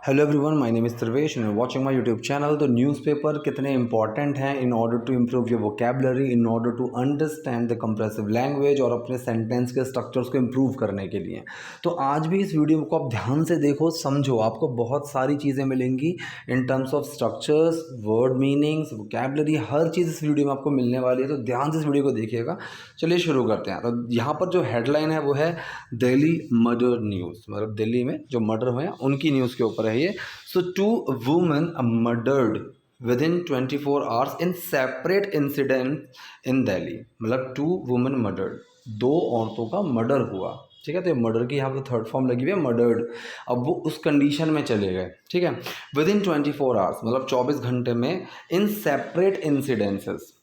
Hello everyone, my name is Sarvesh and watching my YouTube channel. तो newspaper कितने important हैं in order to improve your vocabulary, in order to understand the compressive language और अपने sentence के structures को improve करने के लिए। तो आज भी इस वीडियो को आप ध्यान से देखो, समझो, आपको बहुत सारी चीज़ें मिलेंगी in terms of structures, word meanings, vocabulary, हर चीज़ इस वीडियो में आपको मिलने वाली है। तो ध्यान से इस वीडियो को देखिएगा। चलिए शुरू करते हैं। तो यहाँ पर जो हेडलाइन है वो है दिल्ली मर्डर न्यूज़, मतलब दिल्ली में जो मर्डर हुए हैं उनकी न्यूज़ के ऊपर है ये। सो 2 women murdered within 24 hours in separate incident in Delhi. मतलब 2 वुमेन मर्डर्ड, 2 औरतों का मर्डर हुआ। ठीक है, तो मर्डर की यहाँ पर थर्ड फॉर्म लगी हुई है, मर्डर्ड। अब वो उस कंडीशन में चले गए। ठीक है, विद इन 24 आवर्स मतलब 24 घंटे में, in separate incidences,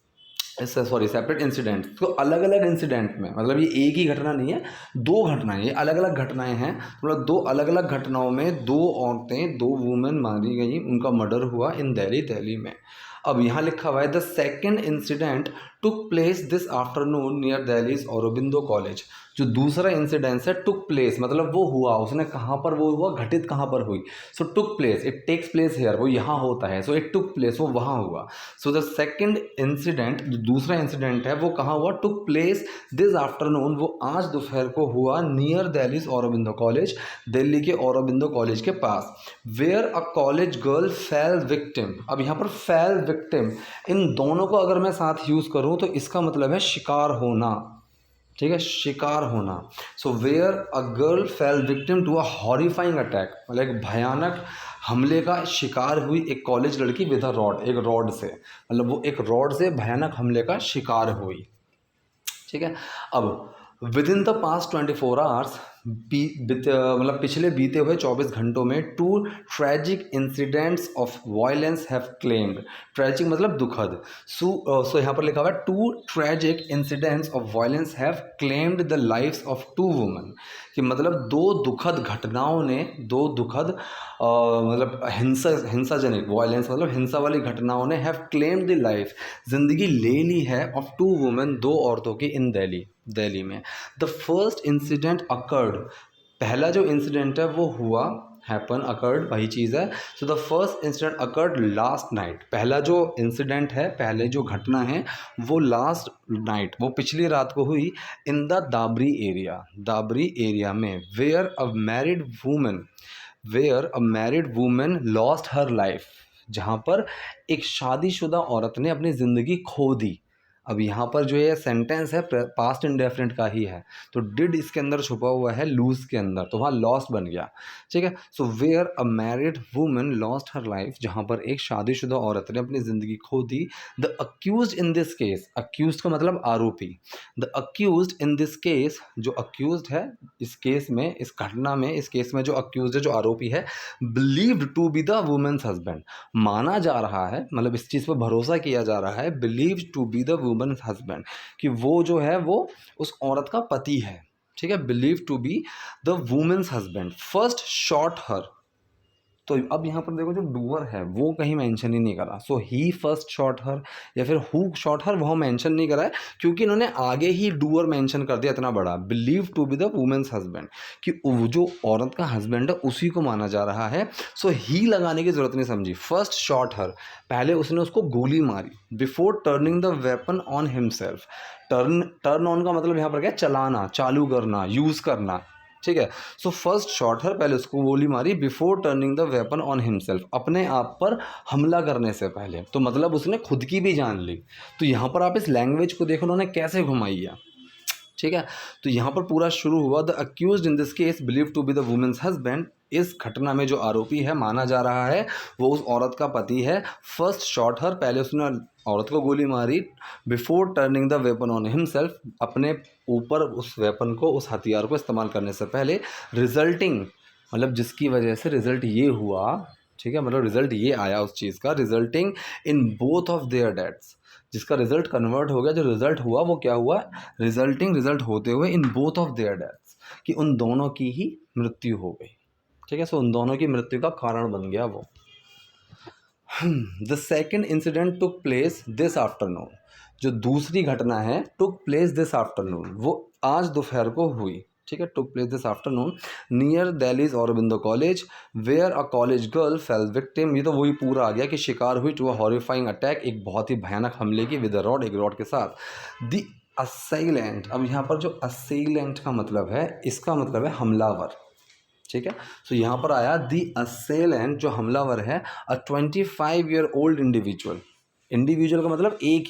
separate incident, तो अलग अलग इंसिडेंट में, मतलब ये एक ही घटना नहीं है, 2 घटनाएं, ये अलग अलग घटनाएं हैं। मतलब 2 अलग अलग घटनाओं में 2 औरतें, 2 वुमेन मारी गई, उनका मर्डर हुआ इन दिल्ली में। अब यहाँ लिखा हुआ है the second incident took place this afternoon near Delhi's Aurobindo college. जो दूसरा इंसिडेंस है टुक प्लेस, मतलब वो हुआ, उसने कहाँ पर वो हुआ, घटित कहाँ पर हुई। So took place, it takes place here, वो यहाँ होता है। सो इट टुक प्लेस, वो वहाँ हुआ। सो द सेकेंड इंसिडेंट, जो दूसरा इंसिडेंट है वो कहाँ हुआ, टुक प्लेस दिस आफ्टरनून, वो आज दोपहर को हुआ नियर दिल्लीज औरबिंदो कॉलेज, दिल्ली के औरबिंदो कॉलेज के पास। Where a college girl fell victim. अब यहाँ पर फेल विक्टिम, इन दोनों को अगर मैं साथ यूज़ करूँ तो इसका मतलब है शिकार होना। ठीक है, शिकार होना। So where a girl fell victim to a horrifying attack, मतलब एक भयानक हमले का शिकार हुई एक कॉलेज लड़की विद अ रॉड, एक रॉड से, मतलब वो एक रॉड से भयानक हमले का शिकार हुई। ठीक है, अब with in the past 24 hours, मतलब पिछले बीते हुए 24 घंटों में 2 tragic incidents of violence have claimed. Tragic मतलब दुखद। सो यहाँ पर लिखा हुआ है 2 tragic incidents of violence have claimed the lives of 2 women, कि मतलब 2 दुखद घटनाओं ने, 2 दुखद मतलब हिंसाजनिक, वायलेंस मतलब हिंसा वाली घटनाओं ने, हैव क्लेम्ड द लाइफ, जिंदगी ले ली है, ऑफ 2 वुमेन, 2 औरतों की इन दिल्ली में। द फर्स्ट इंसिडेंट अकर्ड, पहला जो इंसिडेंट है वो हुआ, हैपन, अकर्ड वही चीज़ है। So the first incident occurred last night, पहला जो इंसिडेंट है, पहले जो घटना है वो लास्ट नाइट, वो पिछली रात को हुई इन द दाबरी एरिया में। Where a married women lost her life, जहाँ पर एक शादीशुदा औरत ने अपनी ज़िंदगी खो दी। अब यहाँ पर जो ये सेंटेंस है पास्ट इंडेफिनिट का ही है, तो डिड इसके अंदर छुपा हुआ है लूज के अंदर, तो वहाँ लॉस्ट बन गया। ठीक है, so where a married woman lost her life, जहाँ पर एक शादीशुदा औरत ने अपनी ज़िंदगी खो दी। The accused in this case, accused का मतलब आरोपी, the accused in this case, जो अक्यूज्ड है इस केस में, इस घटना में, इस केस में जो अक्यूज्ड है, जो आरोपी है, believed to be the women's husband, माना जा रहा है, मतलब इस चीज़ पर भरोसा किया जा रहा है, believe to be the woman husband, कि वो जो है वो उस औरत का पति है। ठीक है, believe to be the women's husband first shot her. तो अब यहाँ पर देखो, जो डूअर है वो कहीं मेंशन ही नहीं करा। सो ही फर्स्ट शॉट हर या फिर हु शॉट हर, वो मेंशन नहीं करा है, क्योंकि इन्होंने आगे ही डूअर मेंशन कर दिया इतना बड़ा, believe to be the women's husband, कि वो जो औरत का हस्बैंड है उसी को माना जा रहा है। सो ही लगाने की जरूरत नहीं समझी, फर्स्ट शॉट हर, पहले उसने उसको गोली मारी, before turning the weapon on himself. Turn on का मतलब यहाँ पर क्या, चलाना, चालू करना, यूज करना। ठीक है, सो फर्स्ट शॉट हर, पहले उसको गोली मारी, before turning the weapon on himself, अपने आप पर हमला करने से पहले, तो मतलब उसने खुद की भी जान ली। तो यहाँ पर आप इस लैंग्वेज को देखो उन्होंने कैसे घुमाई है। ठीक है, तो यहाँ पर पूरा शुरू हुआ, the accused in this case believe to be the women's husband, इस घटना में जो आरोपी है माना जा रहा है वो उस औरत का पति है। फर्स्ट शॉट हर, पहले उसने औरत को गोली मारी, before turning the weapon on himself, अपने ऊपर उस वेपन को, उस हथियार को इस्तेमाल करने से पहले, रिजल्टिंग मतलब जिसकी वजह से रिजल्ट ये हुआ। ठीक है, मतलब रिजल्ट ये आया उस चीज़ का, resulting in both of their deaths, जिसका रिजल्ट कन्वर्ट हो गया, जो रिजल्ट हुआ वो क्या हुआ, रिजल्ट होते हुए in both of their deaths, कि उन दोनों की ही मृत्यु हो गई। ठीक है, सो उन दोनों की मृत्यु का कारण बन गया वो। The second incident took place this afternoon, जो दूसरी घटना है टुक प्लेस दिस आफ्टरनून, वो आज दोपहर को हुई। ठीक है, took place this afternoon near Delhi's Aurobindo College where a college girl fell victim. ये तो वही पूरा आ गया कि शिकार हुई टू अ हॉरिफाइंग अटैक, एक बहुत ही भयानक हमले की, विद अ रॉड, एक रॉड के साथ। द असेलेंट, अब यहाँ पर जो असेलेंट का मतलब है, इसका मतलब है हमलावर, ठीक है। तो यहाँ पर आया द असेलेंट, जो हमलावर है, अ 25 ईयर ओल्ड इंडिविजुअल। इंडिविजुअल का मतलब एक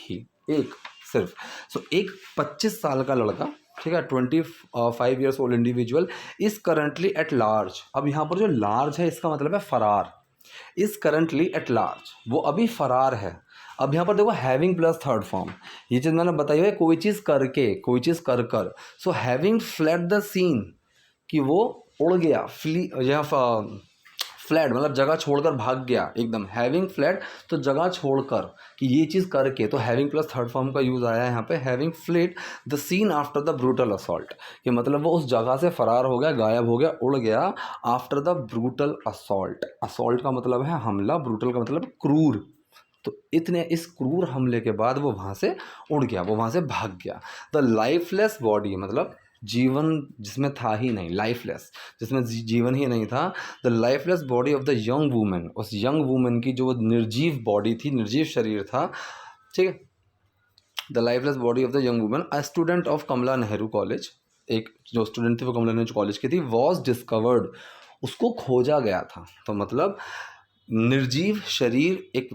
सिर्फ। सो एक 25 साल का लड़का, ठीक है, 25 years old individual is currently at large. अब यहाँ पर जो लार्ज है इसका मतलब है फरार। इज करंटली एट लार्ज, वो अभी फरार है। अब यहाँ पर देखो हैविंग प्लस थर्ड फॉर्म, ये चीज़ मैंने बताई है, कोई चीज़ करके, कोई चीज़ कर कर। So having fled the scene, कि वो उड़ गया, फ्लैड मतलब जगह छोड़कर भाग गया एकदम। हैविंग फ्लैड तो जगह छोड़कर, कि ये चीज़ करके, तो हैविंग प्लस थर्ड फॉर्म का यूज़ आया है यहाँ पे। Having fled the scene after the brutal assault, कि मतलब वो उस जगह से फरार हो गया, गायब हो गया, उड़ गया। After the brutal assault, assault का मतलब है हमला, ब्रूटल का मतलब क्रूर। तो इतने इस क्रूर हमले के बाद वो वहाँ से उड़ गया, वो वहाँ से भाग गया। द लाइफलेस बॉडी, मतलब जीवन जिसमें था ही नहीं, लाइफलेस, जिसमें जीवन ही नहीं था। The lifeless body of the young women, उस यंग वूमेन की जो निर्जीव बॉडी थी, निर्जीव शरीर था, ठीक है। The lifeless body of the young women, a student of Kamala Nehru college, एक जो स्टूडेंट थी वो कमला नेहरू कॉलेज की थी, वॉज डिस्कवर्ड, उसको खोजा गया था। तो मतलब निर्जीव शरीर एक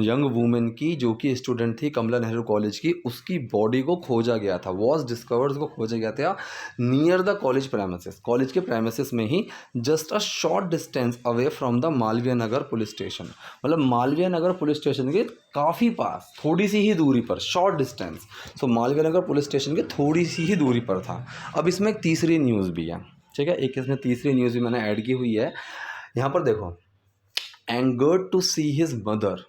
यंग वूमेन की, जो कि स्टूडेंट थी कमला नेहरू कॉलेज की, उसकी बॉडी को खोजा गया था। वॉज डिस्कवर्ड, उसको खोजा गया था near the college premises, college के प्रेमिसेस में ही, just a short distance away from the Malviya Nagar police station. मतलब मालवीय नगर पुलिस स्टेशन के काफ़ी पास, थोड़ी सी ही दूरी पर, शॉर्ट डिस्टेंस। सो मालवीय नगर पुलिस स्टेशन के थोड़ी सी ही दूरी पर था। अब इसमें एक तीसरी न्यूज़ भी है, ठीक है, एक इसमें तीसरी न्यूज़ भी मैंने ऐड की हुई है। यहाँ पर देखो, angered to see his mother,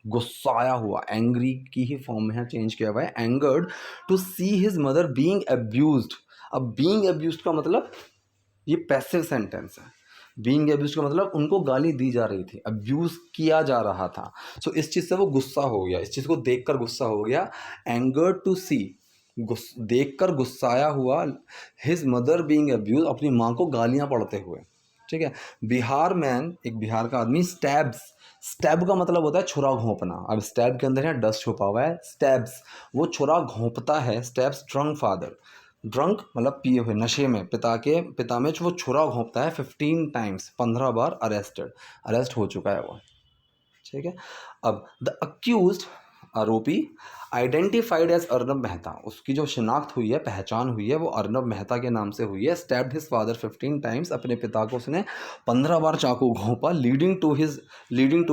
गुस्साया हुआ, एंग्री की ही फॉर्म में है, चेंज किया हुआ है, angered to see his mother being abused. अब बीइंग अब्यूज्ड का मतलब ये पैसिव सेंटेंस है। बीइंग अब्यूज्ड का मतलब उनको गाली दी जा रही थी, अब्यूज किया जा रहा था। सो इस चीज़ से वो गुस्सा हो गया, इस चीज़ को देखकर गुस्सा हो गया। एंगर्ड टू सी, देखकर गुस्साया हुआ, हिज मदर बीइंग अब्यूज, अपनी माँ को गालियाँ पड़ते हुए, ठीक है। बिहार मैन, एक बिहार का आदमी, स्टैब्स, स्टैब का मतलब होता है छुरा घोंपना। अब स्टैब के अंदर है डस्ट छुपा हुआ है, स्टैब्स, वो छुरा घोंपता है। स्टैब्स ड्रंक फादर, ड्रंक मतलब पिए हुए, नशे में, पिता में वो छुरा घोंपता है 15 टाइम्स, 15 बार। अरेस्टेड, अरेस्ट हो चुका है वो, ठीक है। अब द अक्यूज्ड, आरोपी, आइडेंटिफाइड एज अर्नब मेहता, उसकी जो शिनाख्त हुई है, पहचान हुई है, वो अर्नब मेहता के नाम से हुई है। स्टैब्ड हिज फादर 15 टाइम्स, अपने पिता को उसने 15 बार चाकू घोंपा। Leading to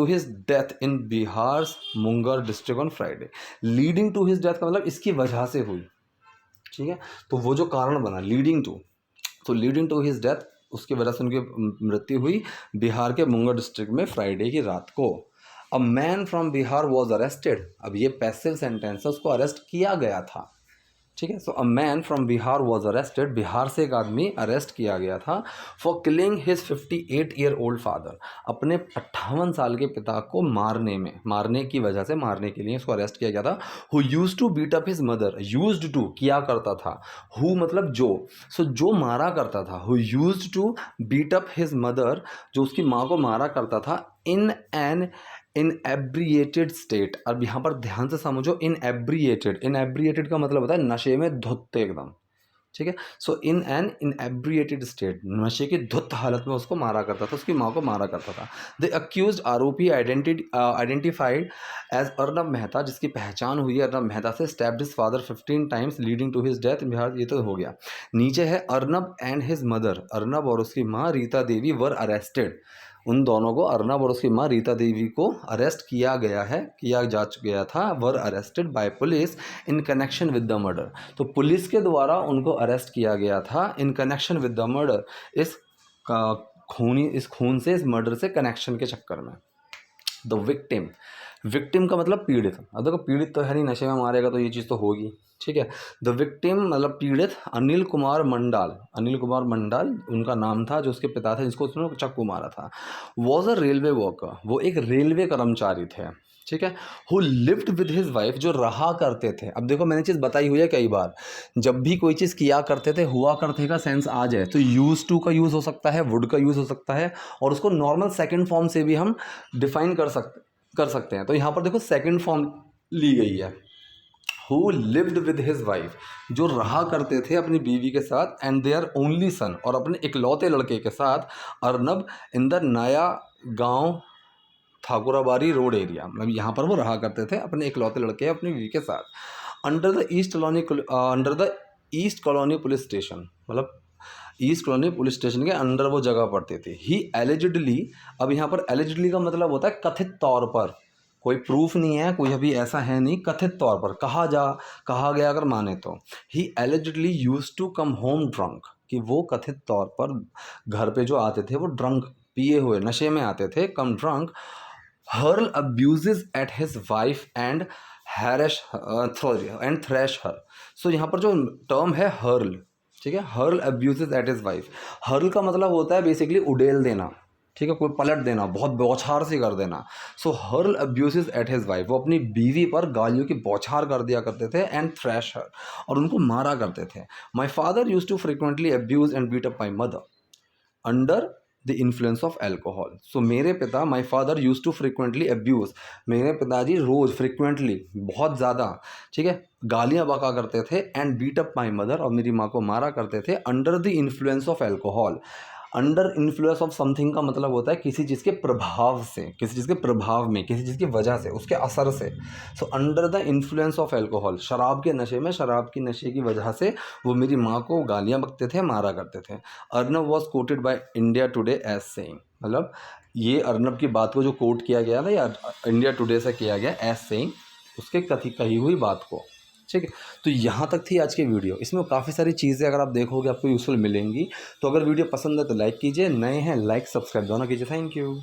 his death in Bihar Munger district on Friday. Leading to his death का मतलब इसकी वजह से हुई, ठीक है। तो वो जो कारण बना लीडिंग टू, तो लीडिंग टू हिज डेथ, उसकी वजह से उनकी मृत्यु हुई बिहार के मुंगर डिस्ट्रिक्ट में फ्राइडे की रात को। अ man from Bihar was arrested, अब ये पैसिव सेंटेंस है, उसको अरेस्ट किया गया था, ठीक है। So a man from Bihar was arrested, Bihar से एक आदमी अरेस्ट किया गया था, for killing his 58 year old father, अपने 58 साल के पिता को मारने की वजह से, मारने के लिए उसको अरेस्ट किया गया था। Who used to beat up his mother, used to किया करता था, हु मतलब जो, सो जो मारा करता था, who used to beat up his mother, जो उसकी माँ को मारा करता था, इन एन इनएब्रिएटेड स्टेट। अब यहाँ पर ध्यान से समझो, इनएब्रिएटेड का मतलब होता है नशे में धुत एकदम, ठीक है। सो इन एन इनएब्रिएटेड स्टेट, नशे की धुत हालत में उसको मारा करता था, उसकी माँ को मारा करता था। द अक्यूज्ड, आरोपी, आइडेंटिफाइड एज अर्नब मेहता, जिसकी पहचान हुई है अर्नब मेहता से, stabbed his father 15 times leading to his death in Bihar. ये तो हो गया। नीचे है Arnab and his mother, Arnab और उसकी माँ रीता देवी वर अरेस्टेड, उन दोनों को, अर्नब और उसकी माँ रीता देवी को अरेस्ट किया गया था, were arrested bye police in connection with the murder. तो पुलिस के द्वारा उनको अरेस्ट किया गया था in connection with the murder, इस खून से, इस मर्डर से कनेक्शन के चक्कर में। द विक्टिम, विक्टिम का मतलब पीड़ित। अब देखो पीड़ित तो है नहीं, नशे में मारेगा तो ये चीज़ तो होगी, ठीक है। द विक्टिम मतलब पीड़ित, अनिल कुमार मंडाल उनका नाम था, जो उसके पिता थे जिसको उसने चाकू मारा था। वॉज अ रेलवे वर्कर, वो एक रेलवे कर्मचारी थे, ठीक है। Who lived with his wife, जो रहा करते थे। अब देखो मैंने चीज़ बताई हुई है कई बार, जब भी कोई चीज़ किया करते थे, हुआ करते का सेंस आ जाए तो यूज टू का यूज़ हो सकता है, वुड का यूज़ हो सकता है, और उसको नॉर्मल सेकंड फॉर्म से भी हम डिफाइन कर सकते हैं। तो यहाँ पर देखो सेकंड फॉर्म ली गई है, who lived with his wife, जो रहा करते थे अपनी बीवी के साथ, एंड देयर ओनली सन, और अपने इकलौते लड़के के साथ, अर्नब, इन द नया गांव ठाकुराबाड़ी रोड एरिया। मतलब यहाँ पर वो रहा करते थे अपने इकलौते लड़के अपनी बीवी के साथ, under the east colony police station, मतलब ईस्ट कॉलोनी पुलिस स्टेशन के अंडर वो जगह पड़ती थी। ही एलिजिडली, अब यहाँ पर एलिजिडली का मतलब होता है कथित तौर पर, कोई प्रूफ नहीं है, कोई अभी ऐसा है नहीं, कथित तौर पर कहा गया अगर माने तो। He allegedly used to come home drunk, कि वो कथित तौर पर घर पे जो आते थे वो ड्रंक, पिए हुए, नशे में आते थे, come drunk, hurl abuses at his wife and thrash her. So यहाँ पर जो टर्म है हर्ल, ठीक है, hurl abuses at his wife. Hurl का मतलब होता है बेसिकली उड़ेल देना, ठीक है, कोई पलट देना, बहुत बौछार से कर देना। So hurl abuses at his wife, वो अपनी बीवी पर गालियों की बौछार कर दिया करते थे, एंड थ्रैश हर, और उनको मारा करते थे। My father use to frequently abuse and beat up my mother under the influence of alcohol. So मेरे पिता, my father use to frequently abuse, मेरे पिताजी रोज़, फ्रिक्वेंटली, बहुत ज़्यादा, ठीक है, गालियाँ बका करते थे, and beat up my mother, और मेरी माँ को मारा करते थे, under the influence of alcohol. Under influence of something का मतलब होता है किसी चीज़ के प्रभाव से, किसी चीज़ के प्रभाव में, किसी चीज़ की वजह से, उसके असर से। So under the influence of alcohol, शराब के नशे में, शराब की नशे की वजह से वो मेरी माँ को गालियाँ बकते थे, मारा करते थे। Arnab was quoted by India Today as saying, मतलब ये अर्नब की बात को जो कोट किया गया था या इंडिया टुडे से किया गया एज सेइंग, उसके कही हुई बात को, ठीक है। तो यहाँ तक थी आज की वीडियो। इसमें काफ़ी सारी चीज़ें अगर आप देखोगे आपको यूज़फुल मिलेंगी। तो अगर वीडियो पसंद है तो लाइक कीजिए, नए हैं लाइक सब्सक्राइब दोनों कीजिए। Thank you.